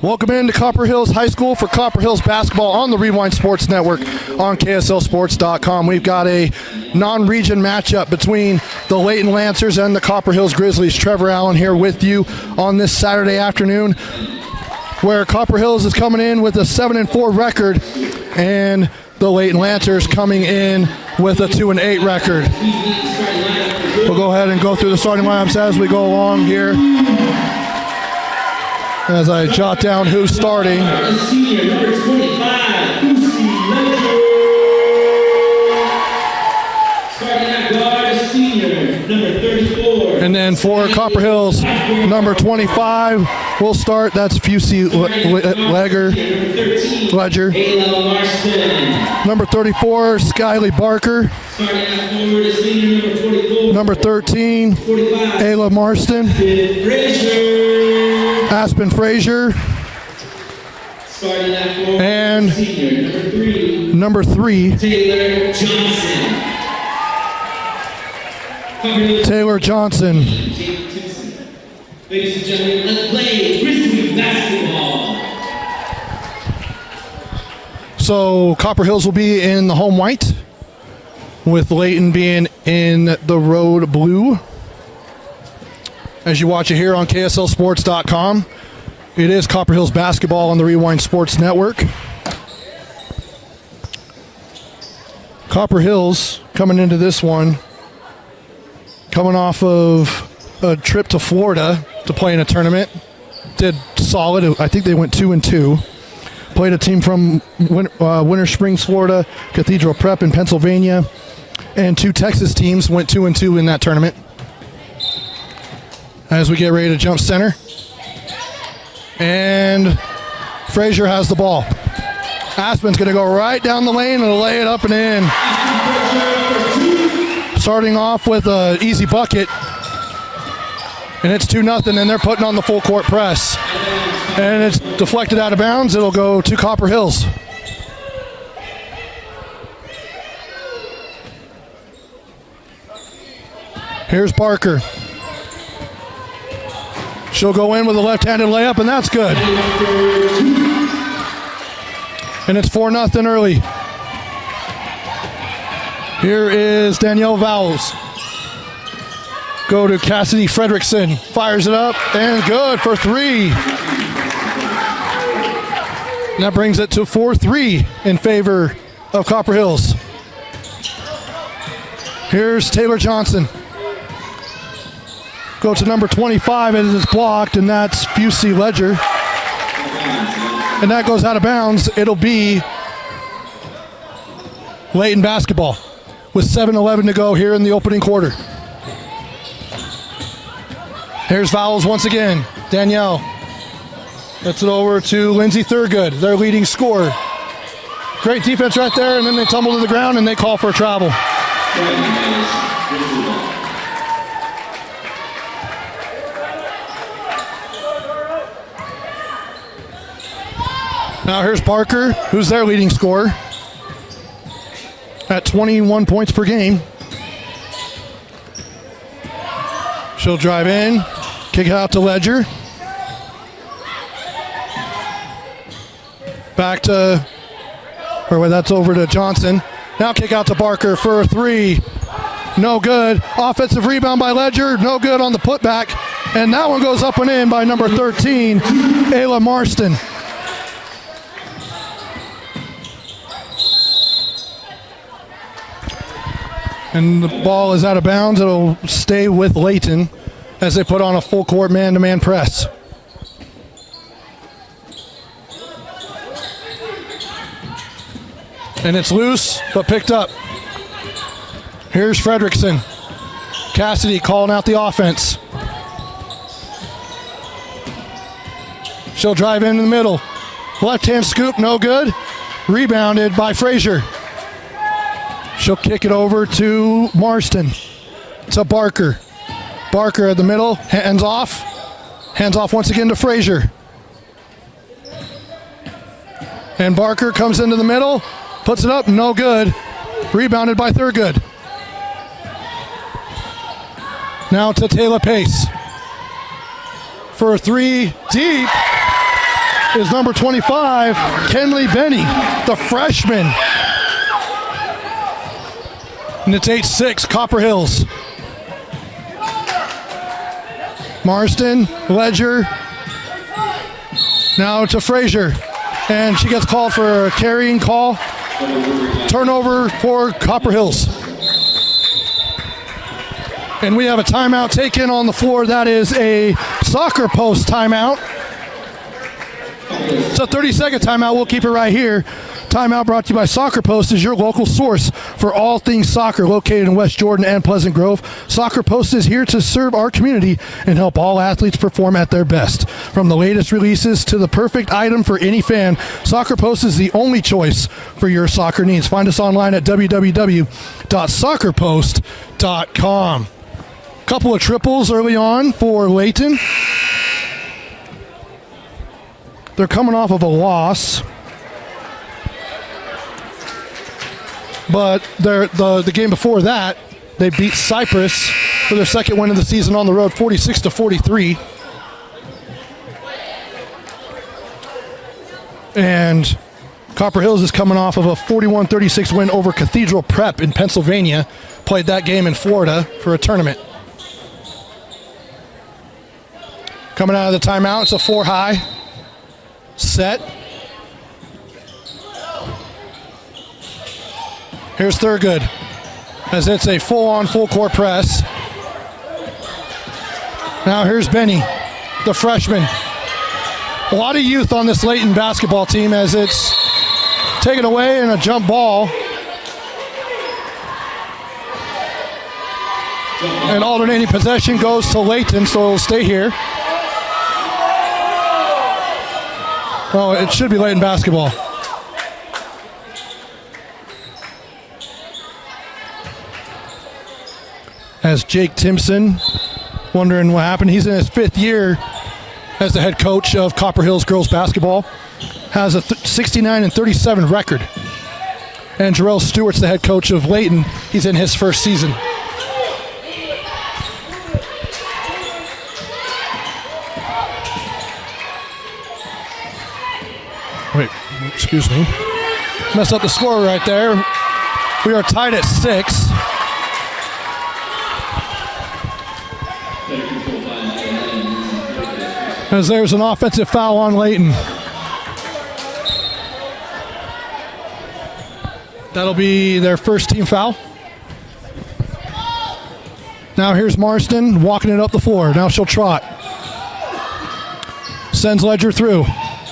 Welcome into Copper Hills High School for Copper Hills basketball on the Rewind Sports Network on KSLSports.com. We've got a non-region matchup between the Layton Lancers and the Copper Hills Grizzlies. Trevor Allen here with you on this Saturday afternoon, where Copper Hills is coming in with a 7-4 record and the Layton Lancers coming in with a 2-8 record. We'll go ahead and go through the starting lineups as we go along here, as I jot down who's starting. Senior, number 25, starting at guard, senior, number 34. And then for Copper Hills, number 25 will start. That's Fusey Ledger. Number 34, Skyly Barker. Number 13, Ayla Marston. Aspen Frazier. And number 3, Taylor Johnson. Ladies and gentlemen, let's play Grizzlies basketball. So Copper Hills will be in the home white, with Layton being in the road blue. As you watch it here on KSLSports.com, it is Copper Hills basketball on the Rewind Sports Network. Copper Hills coming into this one, coming off of a trip to Florida to play in a tournament. Did solid. I think they went 2-2. Played a team from Winter Springs, Florida, Cathedral Prep in Pennsylvania, and 2 Texas teams went 2-2 in that tournament. As we get ready to jump center, and Frazier has the ball. Aspen's going to go right down the lane and lay it up and in. Starting off with an easy bucket, and it's 2-0, and they're putting on the full court press. And it's deflected out of bounds. It'll go to Copper Hills. Here's Barker. She'll go in with a left-handed layup, and that's good. And it's 4-0 early. Here is Danielle Vowles. Go to Cassidy Fredrickson. Fires it up, and good for 3. And that brings it to 4-3 in favor of Copper Hills. Here's Taylor Johnson. Go to number 25, and it's blocked, and that's Fusey Ledger. And that goes out of bounds. It'll be Layton basketball with 7:11 to go here in the opening quarter. Here's Vowles once again. Danielle. Gets it over to Lindsay Thurgood, their leading scorer. Great defense right there, and then they tumble to the ground, and they call for a travel. Now here's Barker, who's their leading scorer at 21 points per game. She'll drive in, kick it out to Ledger. Back to, or that's over to Johnson. Now kick out to Barker for a 3. No good. Offensive rebound by Ledger. No good on the putback. And that one goes up and in by number 13, Ayla Marston. And the ball is out of bounds. It'll stay with Layton as they put on a full court man-to-man press. And it's loose, but picked up. Here's Fredrickson. Cassidy calling out the offense. She'll drive in the middle. Left-hand scoop, no good. Rebounded by Frazier. She'll kick it over to Marston. To Barker. Barker at the middle, hands off. Hands off once again to Frazier. And Barker comes into the middle, puts it up, no good. Rebounded by Thurgood. Now to Taylor Pace. For a 3, deep. is number 25, Kenley Benny, the freshman. And it's 8-6, Copper Hills. Marston, Ledger, now to Frazier. And she gets called for a carrying call. Turnover for Copper Hills. And we have a timeout taken on the floor. That is a soccer post timeout. It's a 30-second timeout. We'll keep it right here. Timeout brought to you by Soccer Post, is your local source for all things soccer, located in West Jordan and Pleasant Grove. Soccer Post is here to serve our community and help all athletes perform at their best. From the latest releases to the perfect item for any fan, Soccer Post is the only choice for your soccer needs. Find us online at www.soccerpost.com. Couple of triples early on for Layton. They're coming off of a loss. But the game before that, they beat Cypress for their second win of the season on the road, 46-43. And Copper Hills is coming off of a 41-36 win over Cathedral Prep in Pennsylvania. Played that game in Florida for a tournament. Coming out of the timeout, it's a 4-high set. Here's Thurgood, as it's a full-on, full-court press. Now here's Benny, the freshman. A lot of youth on this Layton basketball team, as it's taken away in a jump ball. And alternating possession goes to Layton, so it'll stay here. Oh, it should be Layton basketball. As Jake Timpson, wondering what happened. He's in his 5th year as the head coach of Copper Hills girls basketball. Has a 69-37 record. And Jarrell Stewart's the head coach of Layton. He's in his 1st season. Wait, excuse me. Messed up the score right there. We are tied at 6. As there's an offensive foul on Layton. That'll be their first team foul. Now here's Marston walking it up the floor. Now she'll trot. Sends Ledger through.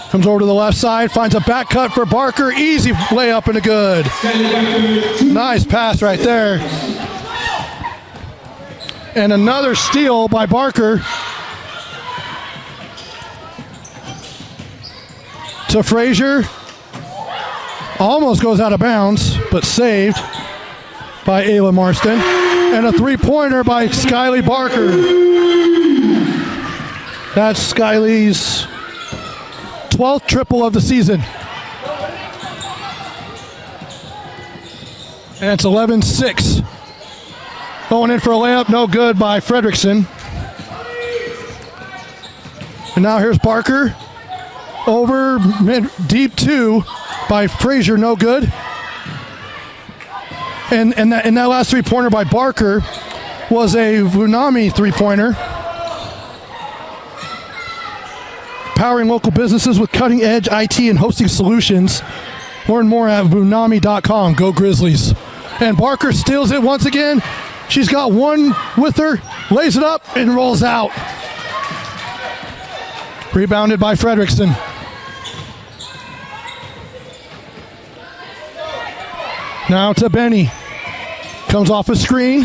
Comes over to the left side, finds a back cut for Barker. Easy layup and a good. Nice pass right there. And another steal by Barker. To Frazier. Almost goes out of bounds, but saved by Ayla Marston. And a three-pointer by Skyly Barker. That's Skyly's 12th triple of the season. And it's 11-6. Going in for a layup, no good by Fredrickson. And now here's Barker. Over deep 2 by Frazier, no good. And that last three-pointer by Barker was a Vunami three-pointer. Powering local businesses with cutting-edge IT and hosting solutions. Learn more at vunami.com. Go Grizzlies. And Barker steals it once again. She's got one with her, lays it up, and rolls out. Rebounded by Fredrickson. Now to Benny. Comes off a screen,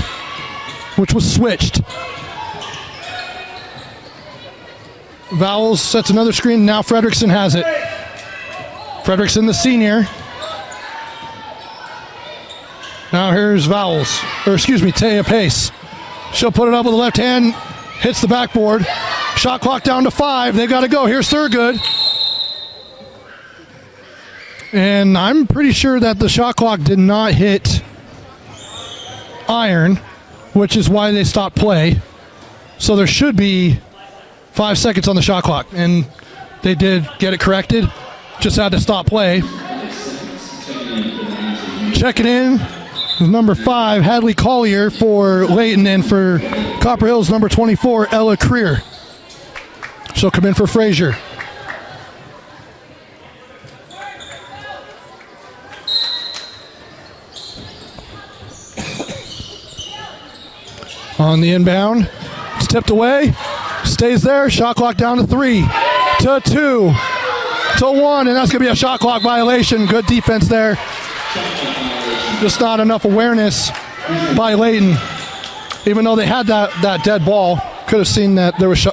which was switched. Vowels sets another screen. Now Fredrickson has it. Fredrickson, the senior. Now here's Vowels. Or excuse me, Taya Pace. She'll put it up with the left hand. Hits the backboard. Shot clock down to 5. They've got to go. Here's Thurgood. And I'm pretty sure that the shot clock did not hit iron, which is why they stopped play. So there should be 5 seconds on the shot clock. And They did get it corrected. Just had to stop play. Checking in is number 5, Hadley Collier for Layton, and for Copper Hills, number 24, Ella Creer. She'll come in for Frazier. On the inbound, it's tipped away, stays there, shot clock down to 3, to 2, to 1, and that's going to be a shot clock violation. Good defense there. Just not enough awareness by Layton. Even though they had that dead ball, could have seen that there was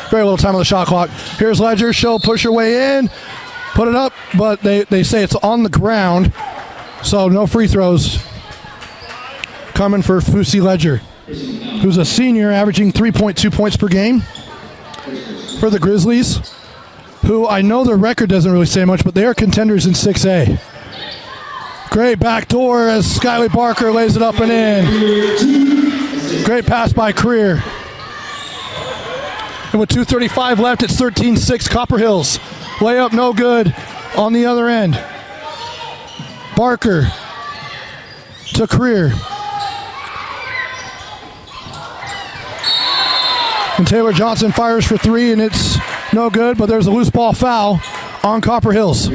very little time on the shot clock. Here's Ledger, she'll push her way in, put it up, but they say it's on the ground, so no free throws coming for Fusi Ledger, who's a senior, averaging 3.2 points per game for the Grizzlies, who I know their record doesn't really say much, but they are contenders in 6A. Great backdoor as Skylar Barker lays it up and in. Great pass by Creer. And with 2:35 left, it's 13-6 Copper Hills. Layup no good on the other end. Barker to Creer. And Taylor Johnson fires for 3, and it's no good, but there's a loose ball foul on Copper Hills.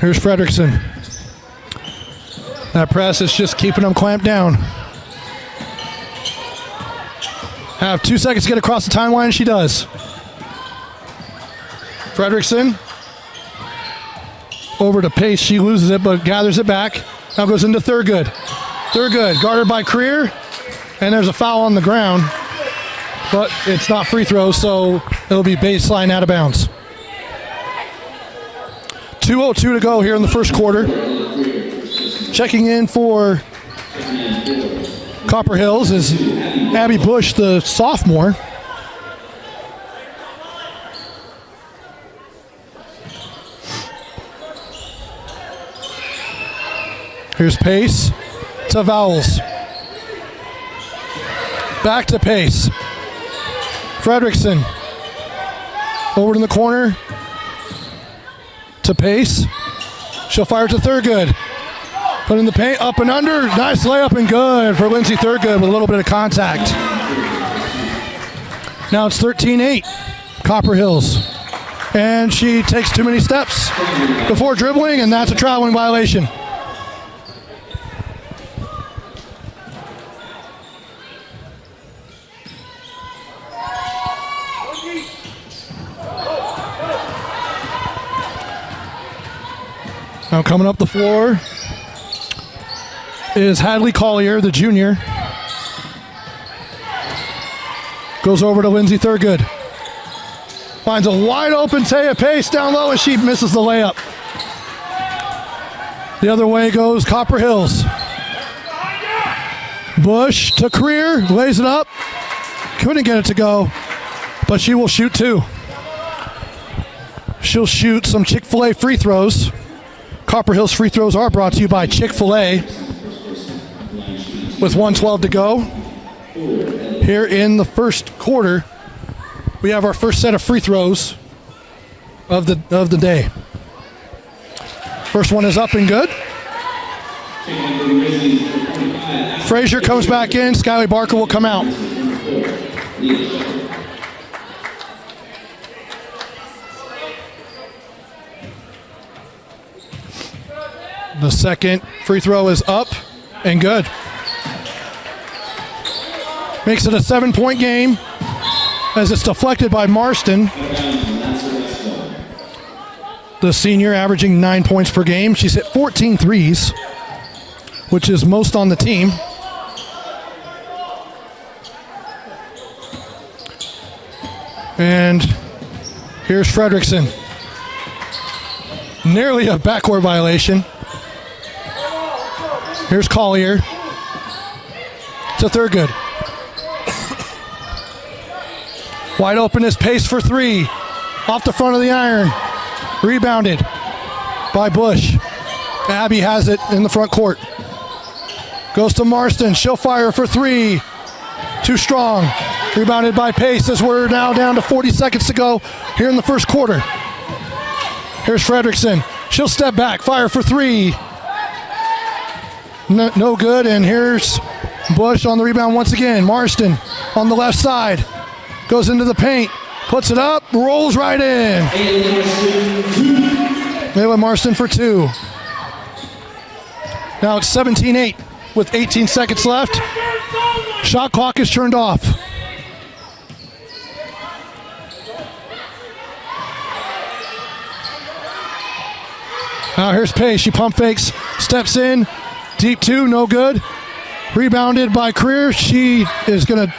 Here's Fredrickson. That press is just keeping them clamped down. Have 2 seconds to get across the timeline, and she does. Fredrickson over to Pace. She loses it, but gathers it back. Now goes into Thurgood. Thurgood guarded by Creer, and there's a foul on the ground, but it's not free throw, so it'll be baseline out of bounds. 2:02 to go here in the first quarter. Checking in for Copper Hills is Abby Bush, the sophomore. Here's Pace to Vowels. Back to Pace. Fredrickson over in the corner to Pace. She'll fire to Thurgood. Put in the paint, up and under. Nice layup and good for Lindsay Thurgood with a little bit of contact. Now it's 13-8, Copper Hills. And she takes too many steps before dribbling, and that's a traveling violation. Now coming up the floor is Hadley Collier, the junior. Goes over to Lindsay Thurgood. Finds a wide open Taya Pace down low, and she misses the layup. The other way goes Copper Hills. Bush to Creer, lays it up. Couldn't get it to go, but she will shoot 2. She'll shoot some Chick-fil-A free throws. Copper Hills free throws are brought to you by Chick-fil-A. With 1:12 to go here in the first quarter, we have our first set of free throws of the day. First one is up and good. Frazier comes back in. Skylar Barker will come out. The second free throw is up and good. Makes it a 7-point game as it's deflected by Marston. The senior averaging 9 points per game. She's hit 14 threes, which is most on the team. And here's Fredrickson. Nearly a backcourt violation. Here's Collier to Thurgood. Wide open is Pace for 3. Off the front of the iron. Rebounded by Bush. Abby has it in the front court. Goes to Marston. She'll fire for three. Too strong. Rebounded by Pace as we're now down to 40 seconds to go here in the first quarter. Here's Fredrickson. She'll step back. Fire for three. No good. And here's Bush on the rebound once again. Marston on the left side. Goes into the paint. Puts it up. Rolls right in. Layla Marston for two. Now it's 17-8 with 18 seconds left. Shot clock is turned off. Now here's Pace. She pump fakes, steps in, deep two, no good. Rebounded by Creer. She is going to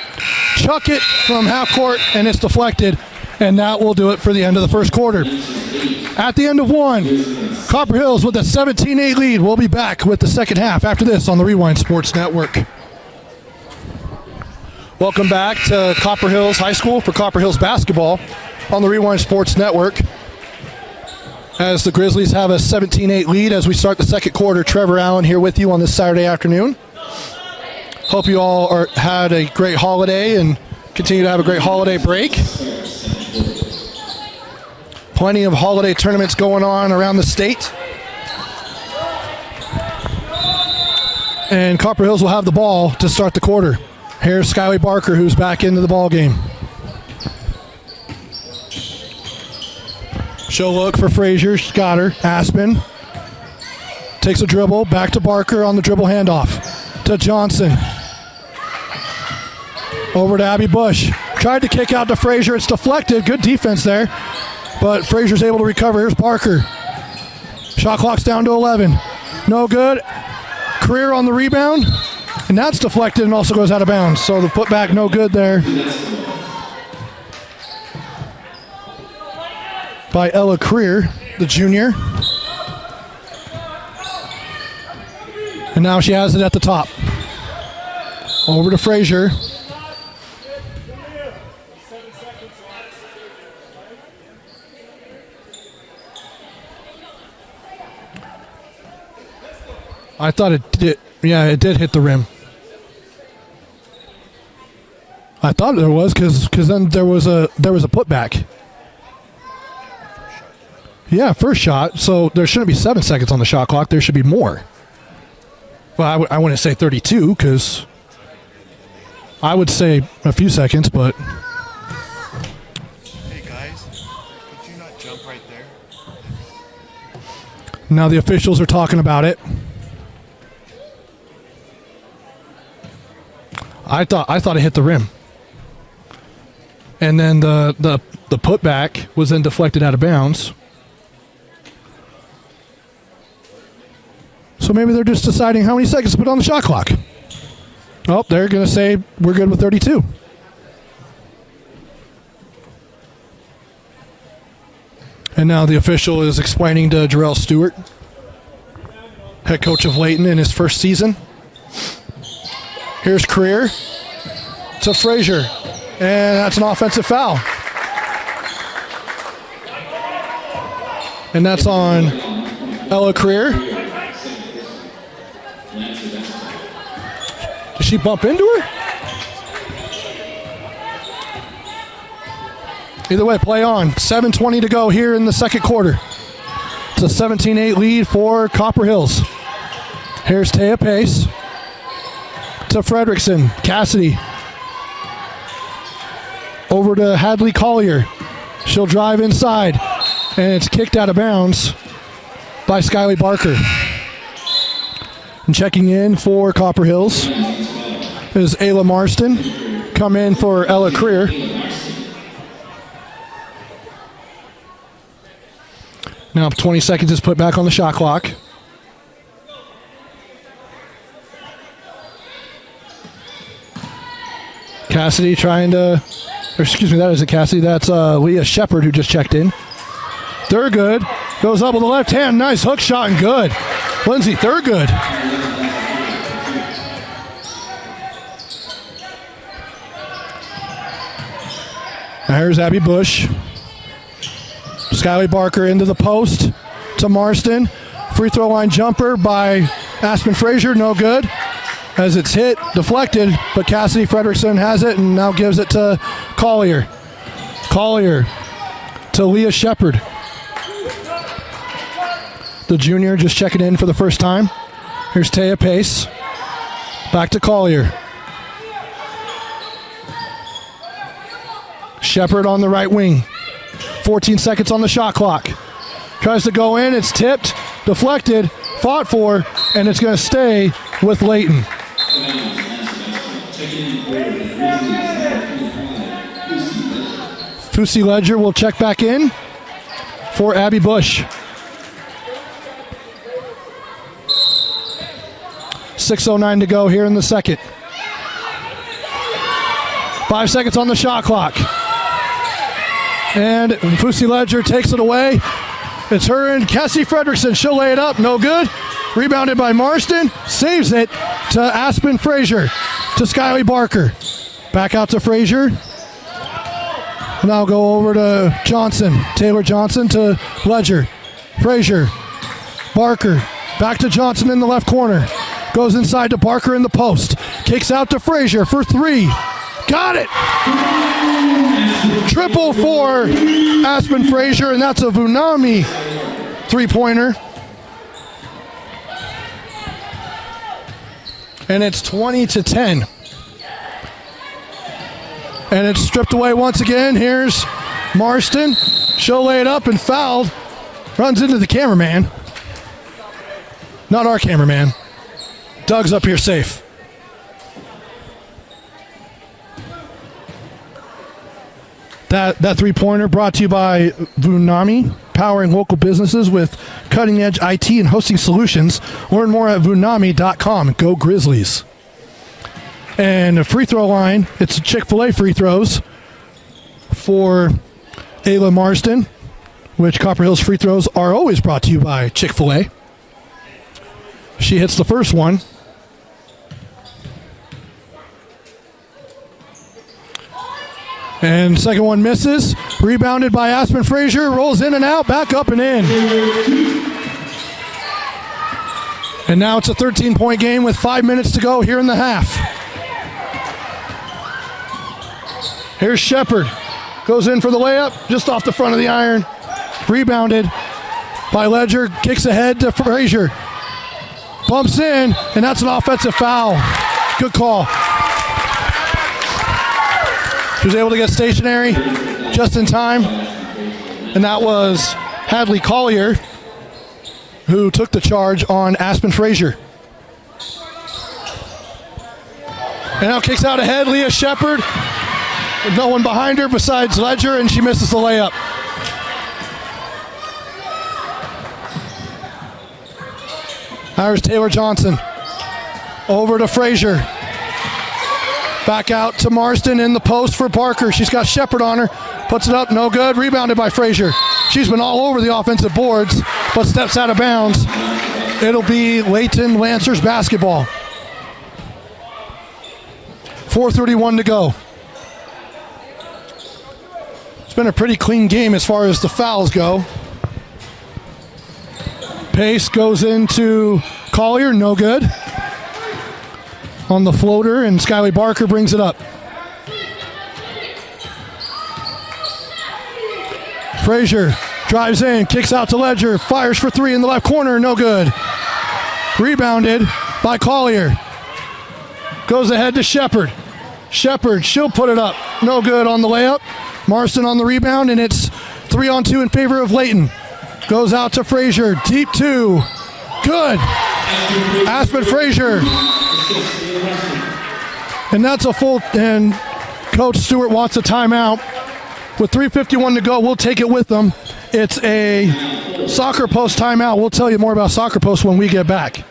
chuck it from half court, and it's deflected. And that will do it for the end of the first quarter. At the end of one, Copper Hills with a 17-8 lead. We'll be back with the second half after this on the Rewind Sports Network. Welcome back to Copper Hills High School for Copper Hills basketball on the Rewind Sports Network. As the Grizzlies have a 17-8 lead as we start the second quarter. Trevor Allen here with you on this Saturday afternoon. Hope you all had a great holiday and continue to have a great holiday break. Plenty of holiday tournaments going on around the state. And Copper Hills will have the ball to start the quarter. Here's Skyley Barker, who's back into the ball game. She'll look for Frazier. She's got her. Aspen takes a dribble. Back to Barker on the dribble handoff. To Johnson. Over to Abby Bush. Tried to kick out to Frazier. It's deflected. Good defense there. But Frazier's able to recover. Here's Barker. Shot clock's down to 11. No good. Career on the rebound. And that's deflected and also goes out of bounds. So the putback no good there by Ella Creer, the junior. And now she has it at the top. Over to Frazier. I thought it did. Yeah, it did hit the rim. I thought there was because then there was a putback. Yeah, first shot. So there shouldn't be 7 seconds on the shot clock. There should be more. Well, I wouldn't say 32 because I would say a few seconds, but. Hey guys, could you not jump right there? Now the officials are talking about it. I thought it hit the rim. And then the putback was then deflected out of bounds. So maybe they're just deciding how many seconds to put on the shot clock. Oh, they're going to say we're good with 32. And now the official is explaining to Jarrell Stewart, head coach of Layton in his first season. Here's Creer to Frazier, and that's an offensive foul. And that's on Ella Creer. Did she bump into her? Either way, play on. 7:20 to go here in the second quarter. It's a 17-8 lead for Copper Hills. Here's Taya Pace. To Fredrickson. Cassidy. Over to Hadley Collier. She'll drive inside. And it's kicked out of bounds by Skyley Barker. And checking in for Copper Hills is Ayla Marston. Come in for Ella Creer. Now 20 seconds is put back on the shot clock. Cassidy trying to, or excuse me, that isn't Cassidy. That's Leah Shepard who just checked in. Thurgood goes up with the left hand. Nice hook shot and good. Lindsay Thurgood. Now here's Abby Bush. Skyley Barker into the post to Marston. Free throw line jumper by Aspen Frazier. No good. as it's hit, deflected, but Cassidy Frederickson has it and now gives it to Collier. Collier to Leah Shepard. The junior just checking in for the first time. Here's Taya Pace. Back to Collier. Shepard on the right wing. 14 seconds on the shot clock. Tries to go in, it's tipped, deflected, fought for, and it's going to stay with Layton. Fusi Ledger will check back in for Abby Bush. 6:09 to go here in the second. 5 seconds on the shot clock. And Fusi Ledger takes it away. It's her and Cassie Frederickson. She'll lay it up. No good. Rebounded by Marston. Saves it to Aspen Frazier. To Skylie Barker. Back out to Frazier. Now go over to Johnson. Taylor Johnson to Ledger. Frazier. Barker. Back to Johnson in the left corner. Goes inside to Barker in the post. Kicks out to Frazier for three. Got it! Triple for Aspen Frazier, and that's a Vunami three-pointer. And it's 20-10. And it's stripped away once again. Here's Marston. She'll lay it up and fouled. Runs into the cameraman. Not our cameraman. Doug's up here safe. That three-pointer brought to you by Vunami, powering local businesses with cutting-edge IT and hosting solutions. Learn more at vunami.com. Go Grizzlies. And a free throw line, it's Chick-fil-A free throws for Ayla Marston, which Copper Hills free throws are always brought to you by Chick-fil-A. She hits the first one. And second one misses. Rebounded by Aspen Frazier. Rolls in and out. Back up and in. And now it's a 13-point game with 5 minutes to go here in the half. Here's Shepard. Goes in for the layup. Just off the front of the iron. Rebounded by Ledger. Kicks ahead to Frazier. Bumps in. And that's an offensive foul. Good call. She was able to get stationary just in time. And that was Hadley Collier, who took the charge on Aspen Frazier. And now kicks out ahead, Leah Shepard. With no one behind her besides Ledger, and she misses the layup. There's Taylor Johnson. Over to Frazier. Back out to Marston in the post for Barker. She's got Shepard on her. Puts it up, no good. Rebounded by Frazier. She's been all over the offensive boards, but steps out of bounds. It'll be Layton Lancers basketball. 4:31 to go. It's been a pretty clean game as far as the fouls go. Pace goes into Collier, no good. On the floater, and Skylie Barker brings it up. Frazier drives in, kicks out to Ledger, fires for three in the left corner, no good. Rebounded by Collier. Goes ahead to Shepard. Shepard, she'll put it up, no good on the layup. Marston on the rebound, and it's 3-on-2 in favor of Layton. Goes out to Frazier, deep two, good. Aspen Frazier. And that's a full, and Coach Stewart wants a timeout. With 3:51 to go, we'll take it with them. It's a soccer post timeout. We'll tell you more about soccer post when we get back.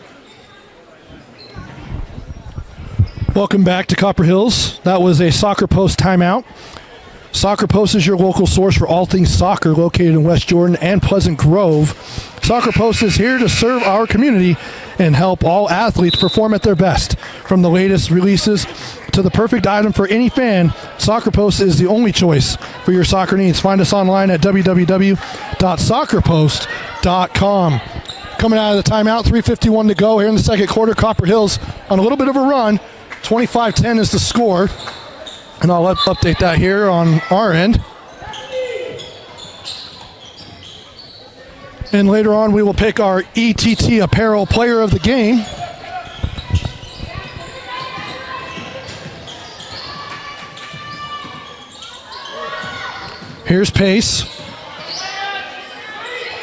Welcome back to Copper Hills. That was a soccer post timeout. Soccer Post is your local source for all things soccer, located in West Jordan and Pleasant Grove. Soccer Post is here to serve our community and help all athletes perform at their best. From the latest releases to the perfect item for any fan, Soccer Post is the only choice for your soccer needs. Find us online at www.soccerpost.com. coming out of the timeout. 3:51 to go here in the second quarter. Copper Hills on a little bit of a run. 25-10 is the score. And I'll update that here on our end. And later on, we will pick our ETT Apparel Player of the Game. Here's Pace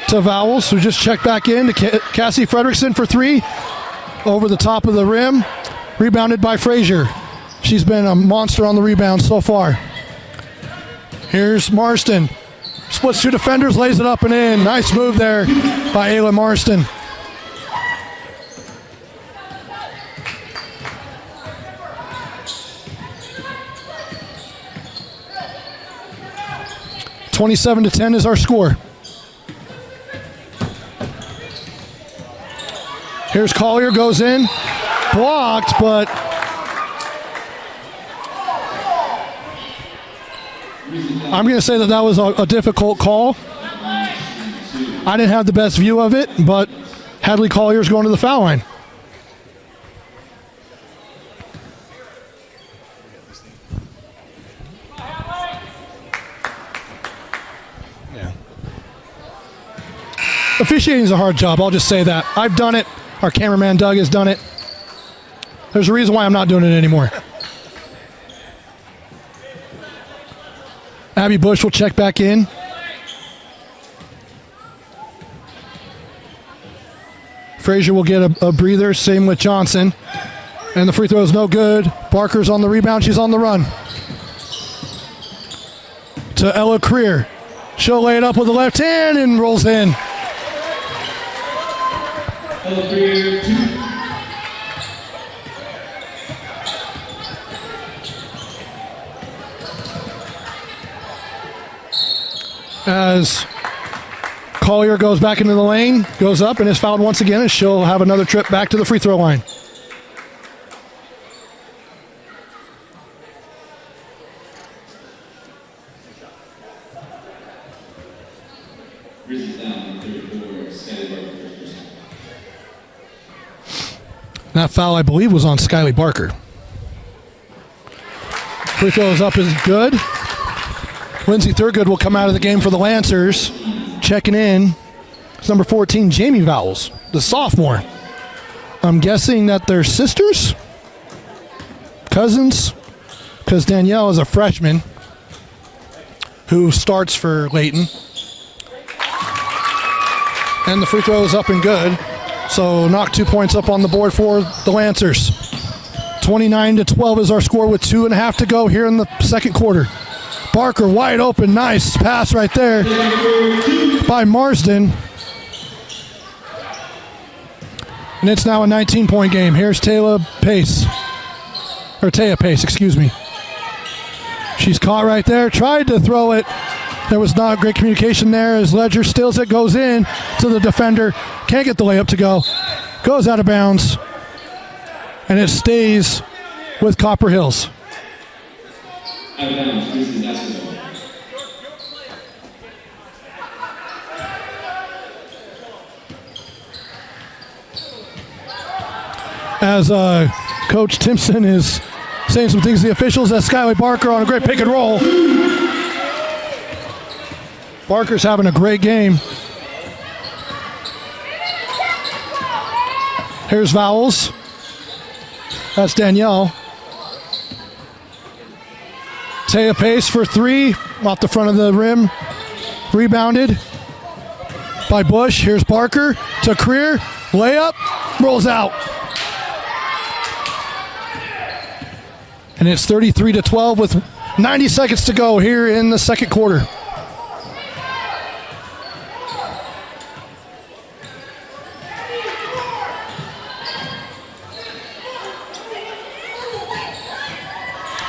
to Vowels, who just checked back in to Cassie Fredrickson for three. Over the top of the rim. Rebounded by Frazier. She's been a monster on the rebound so far. Here's Marston. Splits two defenders, lays it up and in. Nice move there by Ayla Marston. (27-10) is our score. Here's Collier, goes in, blocked, but I'm going to say that was a difficult call. I didn't have the best view of it, but Hadley Collier's going to the foul line. Yeah. Officiating is a hard job, I'll just say that. I've done it. Our cameraman Doug has done it. There's a reason why I'm not doing it anymore. Abby Bush will check back in. Frazier will get a breather, same with Johnson. And the free throw is no good. Barker's on the rebound, she's on the run. To Ella Creer. She'll lay it up with the left hand and rolls in. Ella Creer, 2. As Collier goes back into the lane, goes up and is fouled once again, and she'll have another trip back to the free throw line. Grizzlies down 34, Skyly Barker first person. That foul, I believe, was on Skyly Barker. Free throw is up, is good. Lindsay Thurgood will come out of the game for the Lancers. Checking in, it's number 14, Jamie Vowels, the sophomore. I'm guessing that they're sisters? Cousins? Because Danielle is a freshman who starts for Layton. And the free throw is up and good. So knock 2 points up on the board for the Lancers. 29-12 is our score with 2.5 to go here in the second quarter. Barker wide open, nice pass right there by Marsden. And it's now a 19-point game. Here's Taya Pace, excuse me. She's caught right there, tried to throw it. There was not great communication there as Ledger steals it, goes in to the defender. Can't get the layup to go. Goes out of bounds. And it stays with Copper Hills. Out of bounds, Grizzlies basketball. As Coach Timpson is saying some things to the officials, as Skyly Barker on a great pick and roll. Barker's having a great game. Here's Vowels. That's Danielle. Taya Pace for three, off the front of the rim. Rebounded by Bush. Here's Barker to Creer. Layup, rolls out. And it's 33-12 with 90 seconds to go here in the second quarter.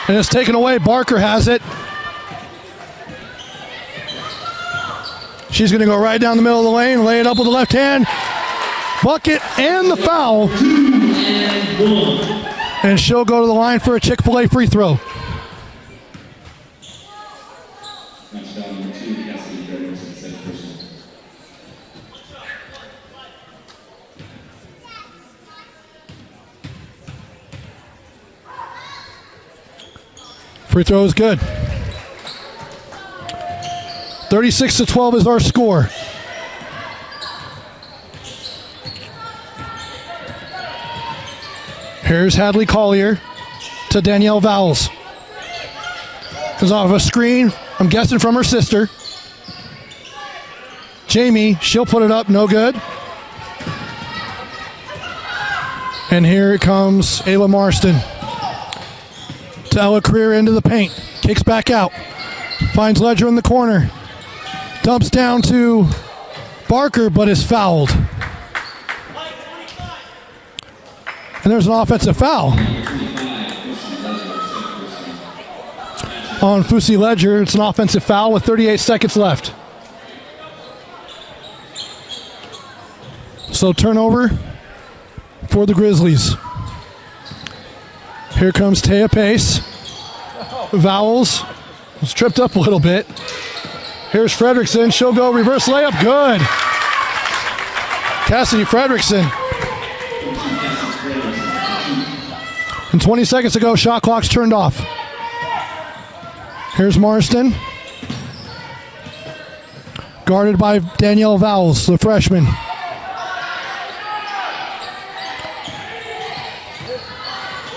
And it's taken away. Barker has it. She's going to go right down the middle of the lane, lay it up with the left hand. Bucket and the foul. And she'll go to the line for a Chick-fil-A free throw. Free throw is good. 36-12 is our score. Here's Hadley Collier to Danielle Vowles. Comes off a screen, I'm guessing from her sister. Jamie, she'll put it up, no good. And here it comes Ayla Marston. To Ella Creer into the paint. Kicks back out. Finds Ledger in the corner. Dumps down to Barker, but is fouled. And there's an offensive foul on Fusi Ledger. It's an offensive foul with 38 seconds left. So turnover for the Grizzlies. Here comes Taya Pace. Vowles was tripped up a little bit. Here's Fredrickson. She'll go reverse layup. Good. Cassidy Fredrickson. And 20 seconds ago, shot clock's turned off. Here's Marston. Guarded by Danielle Vowles, the freshman.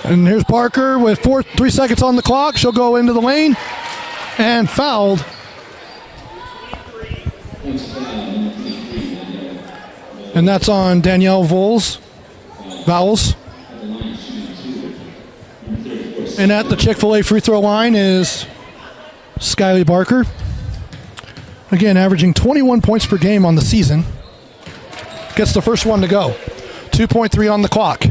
And here's Barker with 3 seconds on the clock. She'll go into the lane and fouled. And that's on Danielle Vowles. And at the Chick-fil-A free throw line is Skyly Barker. Again, averaging 21 points per game on the season. Gets the first one to go. 2.3 on the clock.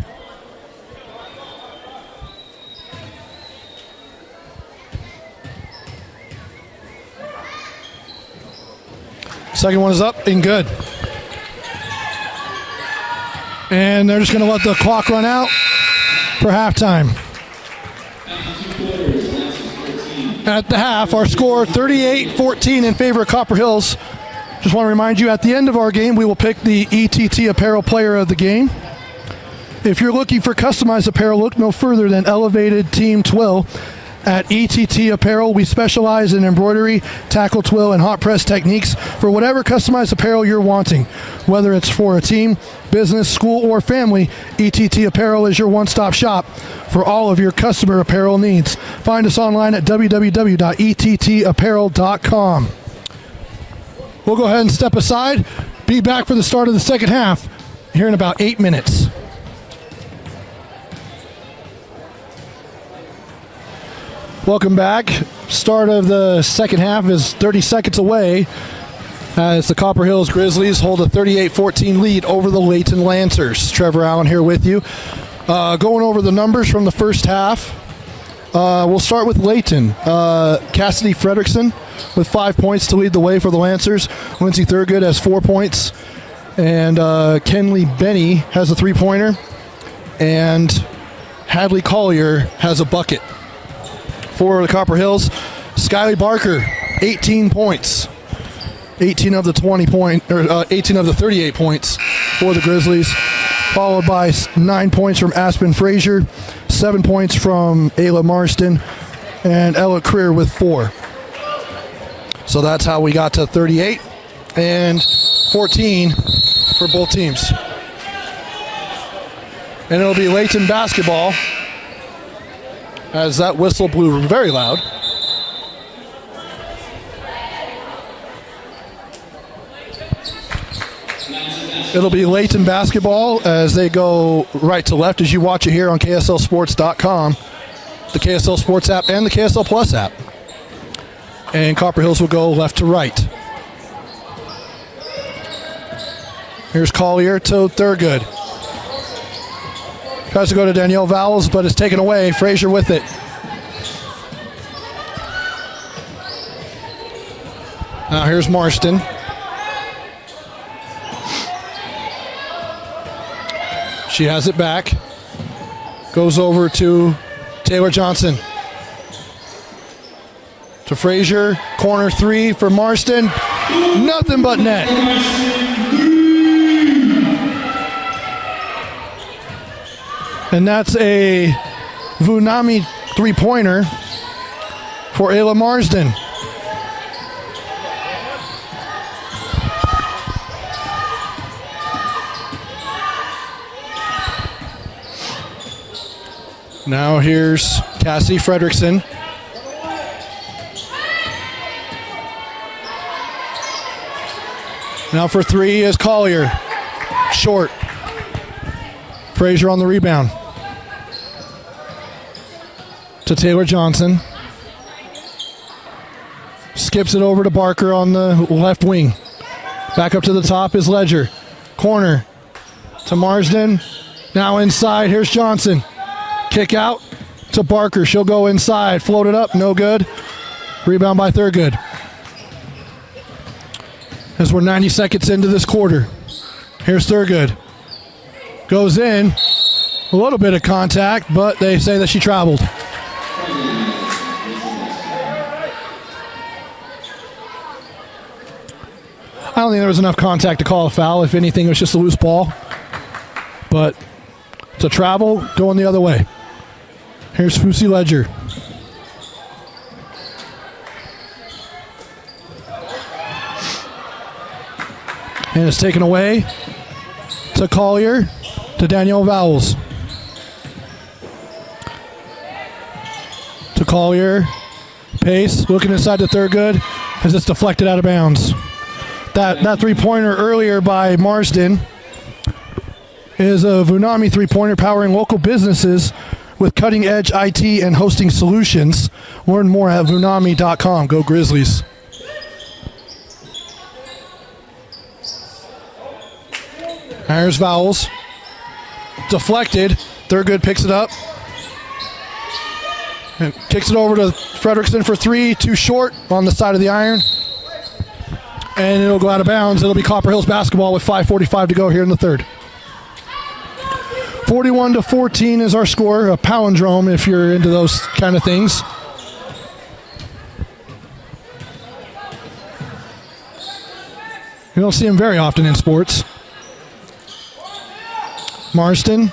Second one is up and good. And they're just going to let the clock run out for halftime. At the half, our score 38-14 in favor of Copper Hills. Just want to remind you, at the end of our game, we will pick the ETT Apparel Player of the Game. If you're looking for customized apparel, look no further than Elevated Team Twill. At ETT Apparel, we specialize in embroidery, tackle, twill, and hot press techniques for whatever customized apparel you're wanting. Whether it's for a team, business, school, or family, ETT Apparel is your one-stop shop for all of your customer apparel needs. Find us online at www.ettapparel.com. We'll go ahead and step aside. Be back for the start of the second half here in about 8 minutes. Welcome back. Start of the second half is 30 seconds away as the Copper Hills Grizzlies hold a 38-14 lead over the Layton Lancers. Trevor Allen here with you. Going over the numbers from the first half. We'll start with Layton. Cassidy Fredrickson with 5 points to lead the way for the Lancers. Lindsay Thurgood has 4 points. And Kenley Benny has a three-pointer. And Hadley Collier has a bucket. For the Copper Hills, Skyly Barker, 18 points. 18 of the 38 points for the Grizzlies, followed by 9 points from Aspen Frazier, 7 points from Ayla Marston, and Ella Creer with 4. So that's how we got to 38 and 14 for both teams. And it'll be Layton basketball, as that whistle blew very loud. It'll be Layton basketball as they go right to left as you watch it here on KSLSports.com, the KSL Sports app, and the KSL Plus app. And Copper Hills will go left to right. Here's Collier to Thurgood. Tries to go to Danielle Vowles, but it's taken away. Frazier with it. Now here's Marston. She has it back. Goes over to Taylor Johnson. To Frazier. Corner three for Marston. Nothing but net. And that's a Vunami three-pointer. for Ayla Marsden. Now here's Cassie Fredrickson. Now for three is Collier. Short. Frazier on the rebound. To Taylor Johnson. Skips it over to Barker on the left wing. Back up to the top is Ledger. Corner to Marsden. Now inside, here's Johnson. Kick out to Barker. She'll go inside. Float it up, no good. Rebound by Thurgood. As we're 90 seconds into this quarter. Here's Thurgood. Goes in. A little bit of contact, but they say that she traveled. I don't think there was enough contact to call a foul. If anything, it was just a loose ball. But to travel, going the other way. Here's Fusi Ledger. And it's taken away to Collier, to Danielle Vowles. To Collier. Pace, looking inside to Thurgood as it's deflected out of bounds. That three-pointer earlier by Marsden is a Vunami three-pointer powering local businesses with cutting-edge IT and hosting solutions. Learn more at vunami.com. Go Grizzlies. Here's Vowles. Deflected. Thurgood picks it up. And kicks it over to Fredrickson for three. Too short on the side of the iron. And it'll go out of bounds. It'll be Copper Hills basketball with 5:45 to go here in the third. 41-14 is our score. A palindrome if you're into those kind of things. You don't see them very often in sports. Marsden.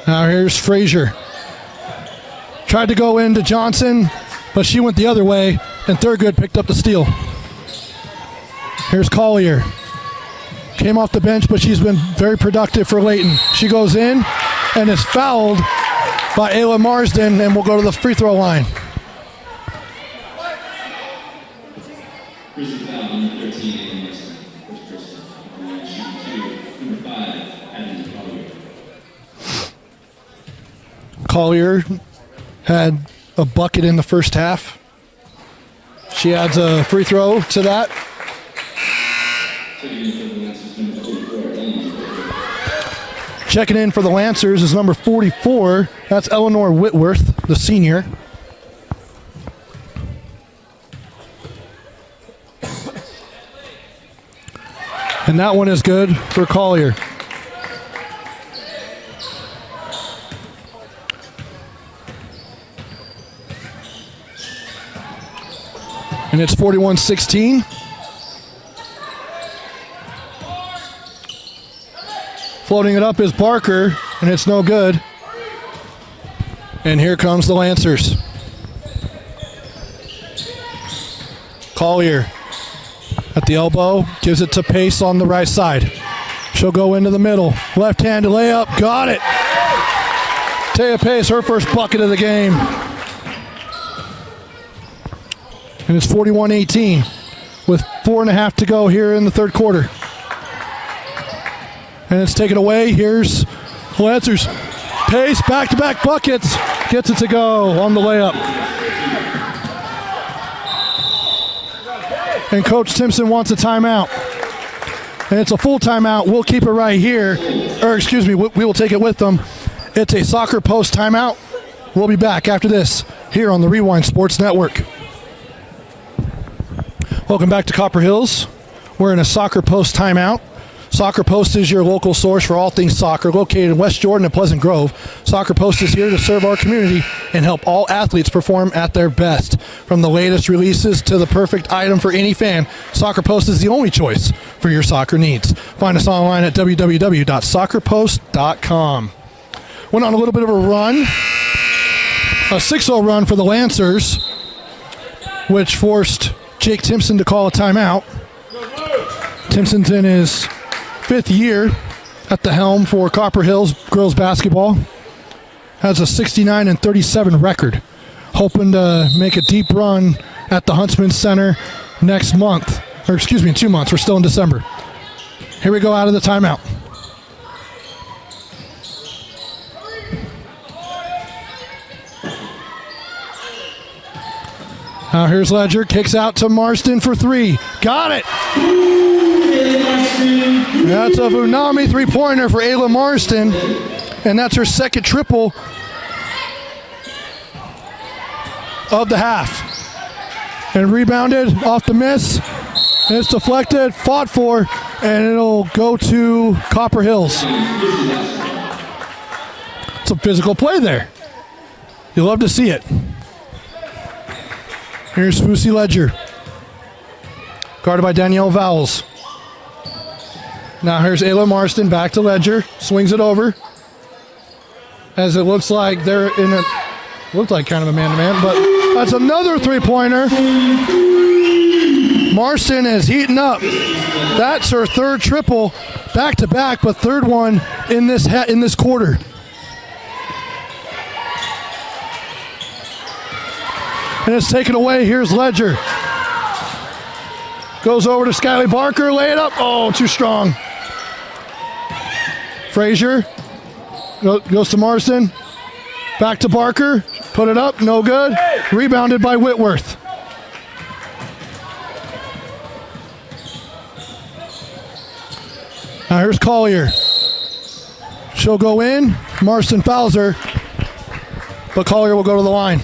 Now here's Frazier. Tried to go into Johnson, but she went the other way, and Thurgood picked up the steal. Here's Collier. Came off the bench, but she's been very productive for Layton. She goes in and is fouled by Ayla Marsden, and will go to the free throw line. Collier had a bucket in the first half. She adds a free throw to that. Checking in for the Lancers is number 44. That's Eleanor Whitworth, the senior. And that one is good for Collier. And it's 41-16. Floating it up is Barker, and it's no good. And here comes the Lancers. Collier at the elbow, gives it to Pace on the right side. She'll go into the middle. Left-handed layup, got it. Taya Pace, her first bucket of the game. And it's 41-18 with 4.5 to go here in the third quarter. And it's taken away. Here's Lancers. Pace, back-to-back buckets. Gets it to go on the layup. And Coach Timpson wants a timeout. And it's a full timeout. We'll keep it right here. Or excuse me, we will take it with them. It's a soccer post timeout. We'll be back after this here on the Rewind Sports Network. Welcome back to Copper Hills. We're in a soccer post timeout. Soccer Post is your local source for all things soccer, located in West Jordan and Pleasant Grove. Soccer Post is here to serve our community and help all athletes perform at their best. From the latest releases to the perfect item for any fan, Soccer Post is the only choice for your soccer needs. Find us online at www.soccerpost.com. went on a little bit of a run, a 6-0 run for the Lancers, which forced Jake Timpson to call a timeout. Timpson's in his 5th year at the helm for Copper Hills girls basketball. Has a 69-37 record. Hoping to make a deep run at the Huntsman Center next month. Or excuse me, in 2 months. We're still in December. Here we go out of the timeout. Now here's Ledger, kicks out to Marston for 3. Got it! That's a Vunami 3-pointer for Ayla Marston, and that's her second triple of the half. And rebounded off the miss, and it's deflected, fought for, and it'll go to Copper Hills. Some physical play there. You love to see it. Here's Fusi Ledger. Guarded by Danielle Vowles. Now here's Ayla Marston, back to Ledger. Swings it over. As it looks like they're in a, looked like kind of a man-to-man, but that's another 3-pointer. Marston is heating up. That's her 3rd triple, back-to-back, but 3rd one in this quarter. And it's taken away. Here's Ledger. Goes over to Skyly Barker. Lay it up. Oh, too strong. Frazier goes to Marston. Back to Barker. Put it up. No good. Rebounded by Whitworth. Now here's Collier. She'll go in. Marston fouls her. But Collier will go to the line.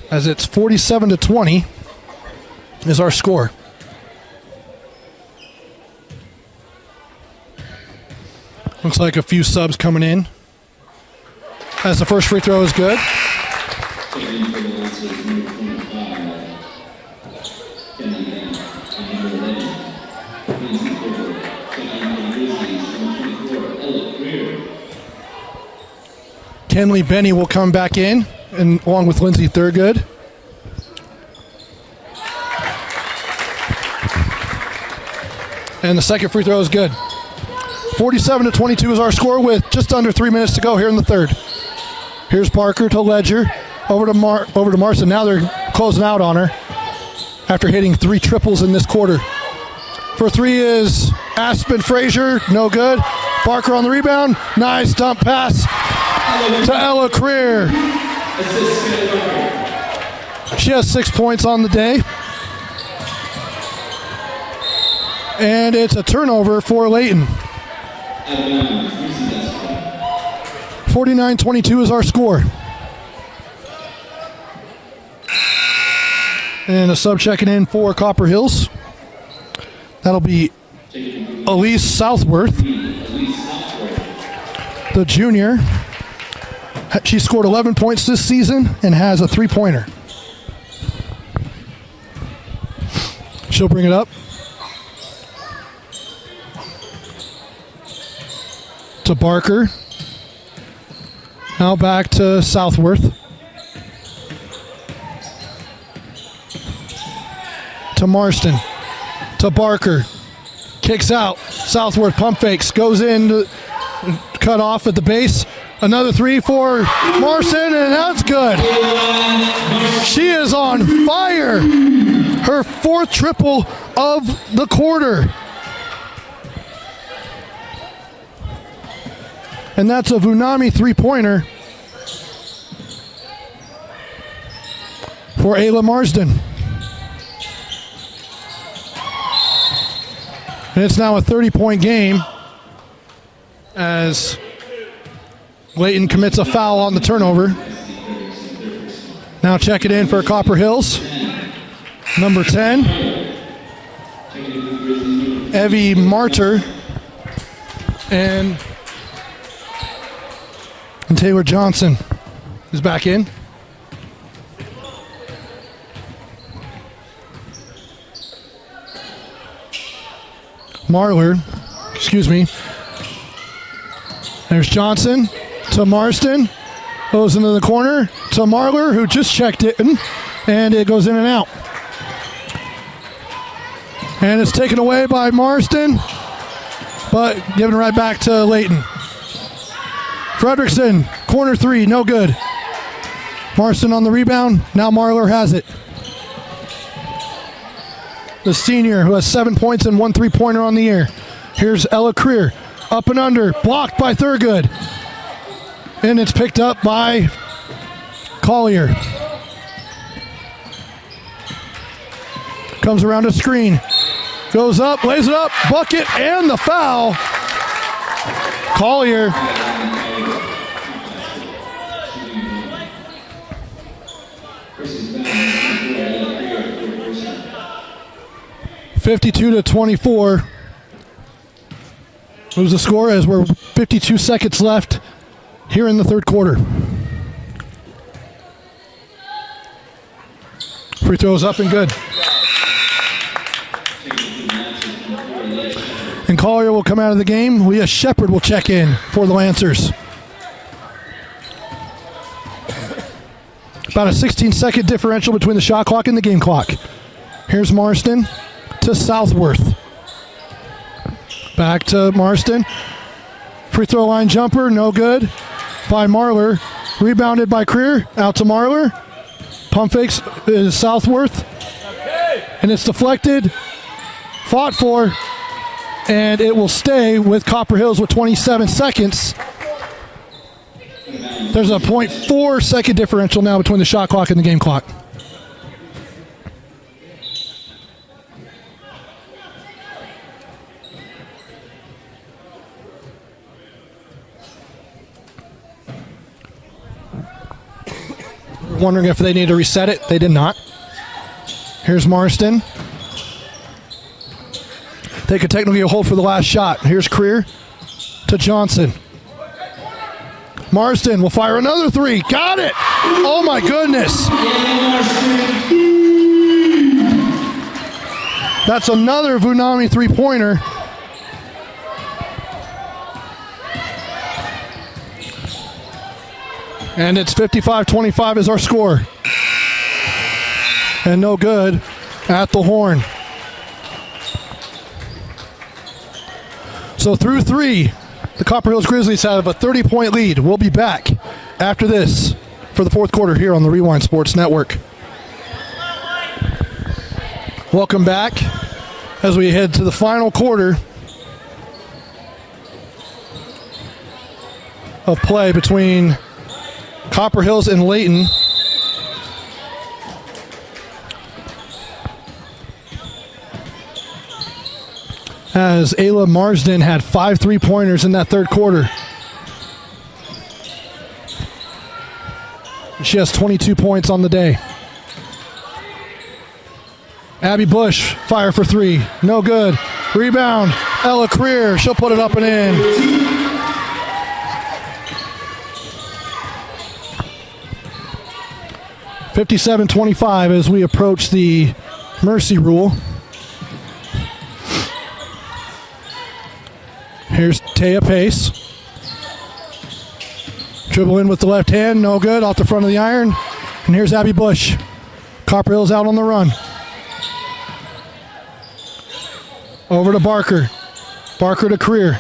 As it's 47-20 is our score. Looks like a few subs coming in. As the first free throw is good. Kenley Benny will come back in, and along with Lindsay Thurgood. And the second free throw is good. 47-22 is our score with just under 3 minutes to go here in the third. Here's Parker to Ledger, over to Marston. Now they're closing out on her after hitting 3 triples in this quarter. For 3 is Aspen Frazier, no good. Barker on the rebound, nice dump pass to Ella Creer. She has 6 points on the day. And it's a turnover for Layton. 49-22 is our score. And a sub checking in for Copper Hills. That'll be Elise Southworth, the junior. She scored 11 points this season and has a 3-pointer. She'll bring it up to Barker. Now back to Southworth. To Marston. To Barker. Kicks out. Southworth pump fakes. Goes in to cut off at the base. Another 3 for Marston, and that's good. She is on fire. Her 4th triple of the quarter. And that's a Vunami 3-pointer for Ayla Marsden. And it's now a 30-point game as Layton commits a foul on the turnover. Now check it in for Copper Hills. Number 10, Evie Martyr. And And Taylor Johnson is back in. Marler, excuse me. There's Johnson to Marston. Goes into the corner to Marler, who just checked it in, and it goes in and out. And it's taken away by Marston, but given right back to Layton. Fredrickson, corner three, no good. Marston on the rebound, now Marler has it. The senior who has 7 points and 1 3-pointer on the year. Here's Ella Creer, up and under, blocked by Thurgood. And it's picked up by Collier. Comes around a screen. Goes up, lays it up, bucket, and the foul. Collier. (52-24). Moves the score as we're 52 seconds left here in the third quarter. Free throws up and good. And Collier will come out of the game. Leah Shepard will check in for the Lancers. About a 16-second differential between the shot clock and the game clock. Here's Marston to Southworth. Back to Marston. Free throw line jumper, no good by Marler. Rebounded by Creer, out to Marler. Pump fakes is Southworth. And it's deflected. Fought for. And it will stay with Copper Hills with 27 seconds. There's a 0.4 second differential now between the shot clock and the game clock. Wondering if they need to reset it. They did not. Here's Marston. They could technically hold for the last shot. Here's Creer to Johnson. Marston will fire another three. Got it! Oh my goodness! That's another Vunami three-pointer. And it's 55-25 is our score. And no good at the horn. So through three, the Copper Hills Grizzlies have a 30-point lead. We'll be back after this for the fourth quarter here on the Rewind Sports Network. Welcome back as we head to the final quarter of play between Copper Hills and Layton. As Ayla Marsden had 5 3-pointers in that third quarter. She has 22 points on the day. Abby Bush, fire for three. No good. Rebound, Ella Creer. She'll put it up and in. (57-25) as we approach the mercy rule. Here's Taya Pace. Dribble in with the left hand, no good, off the front of the iron. And here's Abby Bush. Copper Hills out on the run. Over to Barker. Barker to Creer.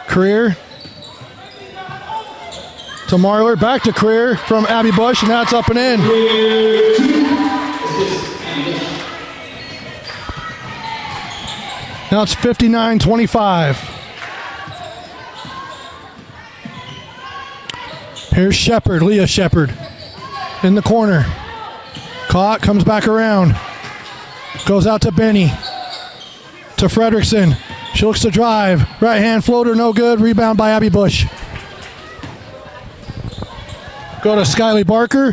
Creer to Marler, back to Creer from Abby Bush, and that's up and in. Now it's 59-25. Here's Shepard, Leah Shepard, in the corner. Caught, comes back around. Goes out to Benny. To Fredrickson. She looks to drive. Right hand floater, no good. Rebound by Abby Bush. Go to Skyly Barker.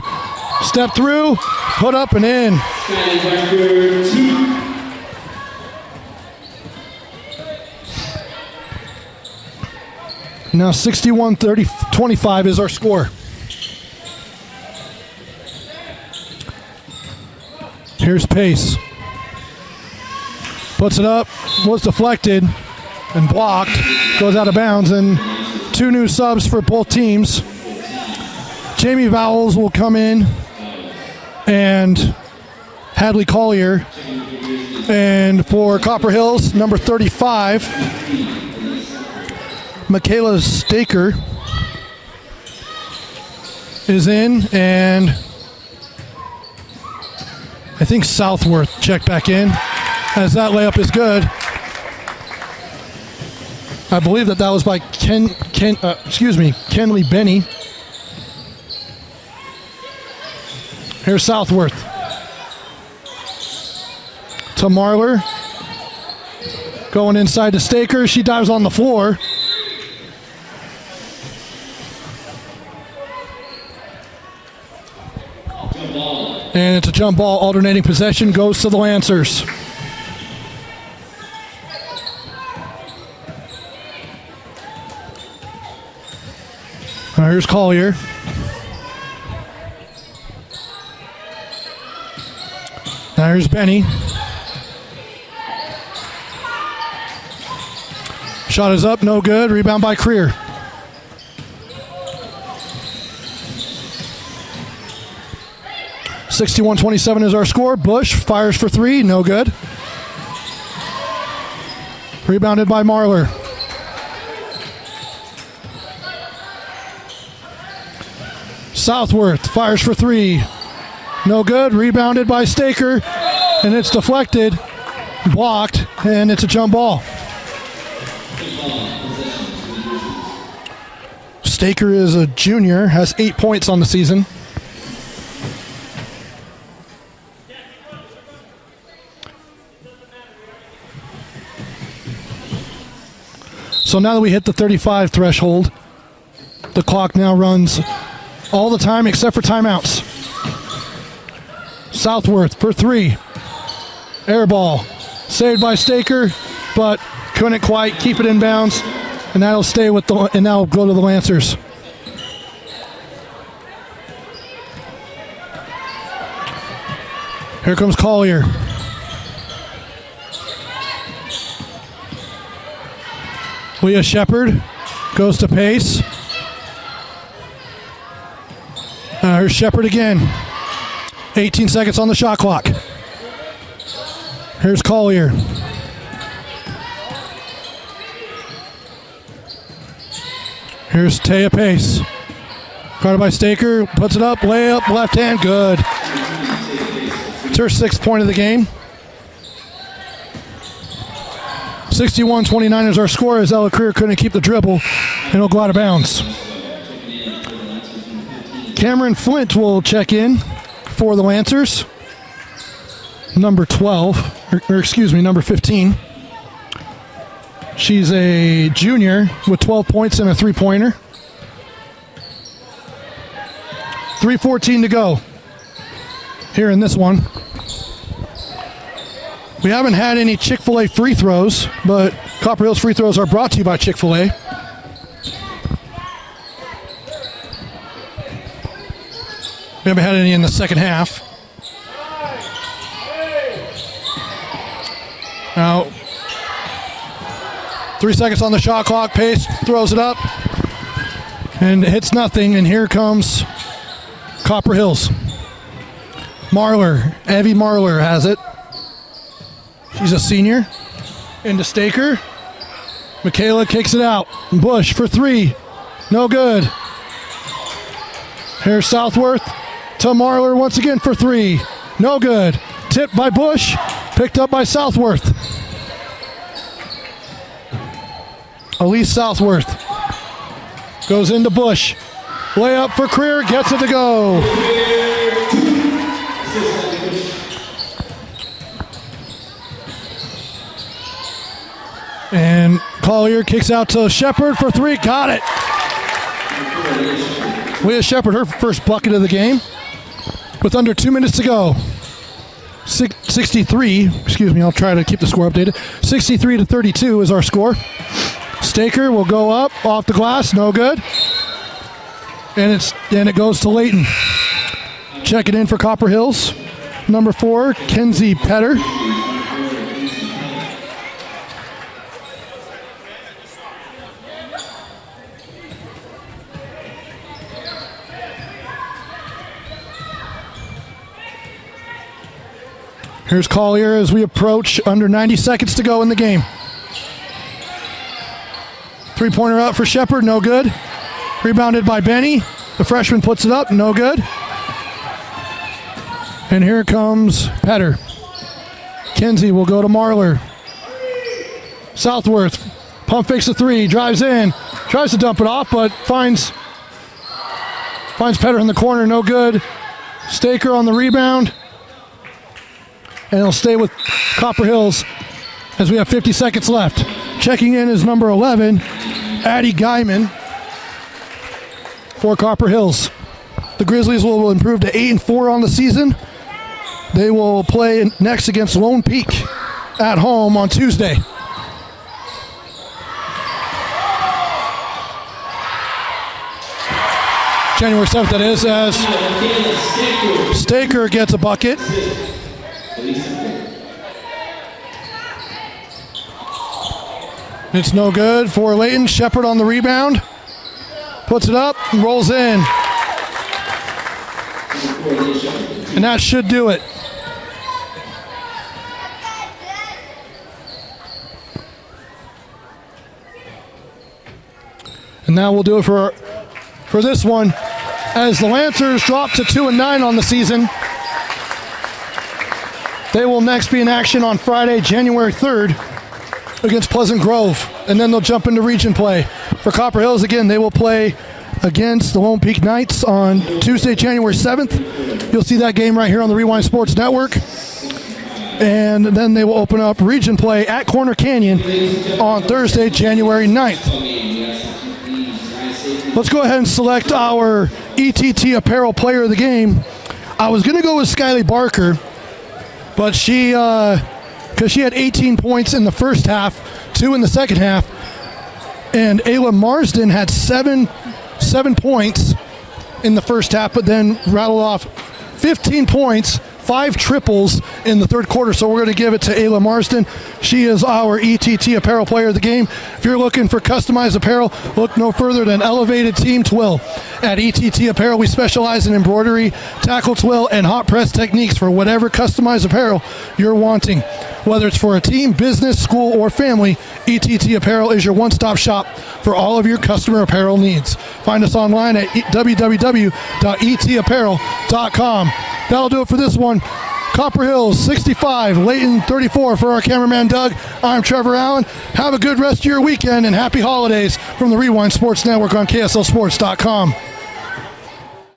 Step through. Put up and in. Now 61-25 is our score. Here's Pace. Puts it up, was deflected and blocked, goes out of bounds, and 2 new subs for both teams. Jamie Vowles will come in, and Hadley Collier. And for Copper Hills, number 35, Michaela Staker is in, and I think Southworth checked back in, as that layup is good. I believe that was by Kenley Benny. Here's Southworth. To Marler. Going inside to Staker. She dives on the floor. And it's a jump ball. Alternating possession goes to the Lancers. Here's Collier. Now here's Benny. Shot is up, no good. Rebound by Creer. (61-27) is our score. Bush fires for 3, no good. Rebounded by Marler. Southworth fires for 3. No good. Rebounded by Staker. And it's deflected. Blocked. And it's a jump ball. Staker is a junior. Has 8 points on the season. So now that we hit the 35 threshold, the clock now runs all the time except for timeouts. Southworth for 3. Air ball. Saved by Staker, but couldn't quite keep it in bounds. And that'll stay with and now go to the Lancers. Here comes Collier. Leah Shepard goes to Pace. Here's Shepard again. 18 seconds on the shot clock. Here's Collier. Here's Taya Pace. Guarded by Staker. Puts it up. Layup. Left hand. Good. It's her 6th point of the game. 61-29 is our score, as Ella Creer couldn't keep the dribble, and it'll go out of bounds. Cameron Flint will check in for the Lancers. Number 15. She's a junior with 12 points and a 3-pointer. 3:14 to go here in this one. We haven't had any Chick-fil-A free throws, but Copper Hills free throws are brought to you by Chick-fil-A. We haven't had any in the second half. Now, 3 seconds on the shot clock. Pace throws it up and hits nothing. And here comes Copper Hills. Marler, Evie Marler has it. She's a senior. Into Staker. Michaela kicks it out. Bush for 3. No good. Here's Southworth to Marler once again for 3. No good. Tipped by Bush. Picked up by Southworth. Elise Southworth goes into Bush. Layup for Creer. Gets it to go. And Collier kicks out to Shepard for 3. Got it. Leah Shepard, her first bucket of the game. With under 2 minutes to go. 63, excuse me, I'll try to keep the score updated. 63-32 is our score. Staker will go up off the glass, no good. And it goes to Layton. Check it in for Copper Hills. Number 4, Kenzie Petter. Here's Collier as we approach under 90 seconds to go in the game. Three-pointer up for Shepard, no good. Rebounded by Benny. The freshman puts it up, no good. And here comes Petter. Kenzie will go to Marler. Southworth, pump fakes a 3, drives in, tries to dump it off, but finds Petter in the corner, no good. Staker on the rebound. And he'll stay with Copper Hills as we have 50 seconds left. Checking in is number 11, Addie Guyman for Copper Hills. The Grizzlies will improve to 8-4 on the season. They will play next against Lone Peak at home on Tuesday. January 7th, that is, as Staker gets a bucket. It's no good for Layton. Shepard on the rebound. Puts it up and rolls in. And that should do it. And now we'll do it for this one. As the Lancers drop to 2-9 on the season, they will next be in action on Friday, January 3rd against Pleasant Grove. And then they'll jump into region play. For Copper Hills, again, they will play against the Lone Peak Knights on Tuesday, January 7th. You'll see that game right here on the Rewind Sports Network. And then they will open up region play at Corner Canyon on Thursday, January 9th. Let's go ahead and select our ETT Apparel Player of the Game. I was going to go with Skylie Barker, but because she had 18 points in the first half, 2 in the second half, and Ayla Marsden had seven points in the first half, but then rattled off 15 points, 5 triples in the third quarter. So we're going to give it to Ayla Marsden. She is our ETT Apparel Player of the Game. If you're looking for customized apparel, look no further than Elevated Team Twill. At ETT Apparel, we specialize in embroidery, tackle twill, and hot press techniques for whatever customized apparel you're wanting. Whether it's for a team, business, school, or family, ETT Apparel is your one-stop shop for all of your customer apparel needs. Find us online at www.etapparel.com. That'll do it for this one. Copper Hills 65, Layton 34 for our cameraman Doug. I'm Trevor Allen. Have a good rest of your weekend and happy holidays from the Rewind Sports Network on KSLSports.com.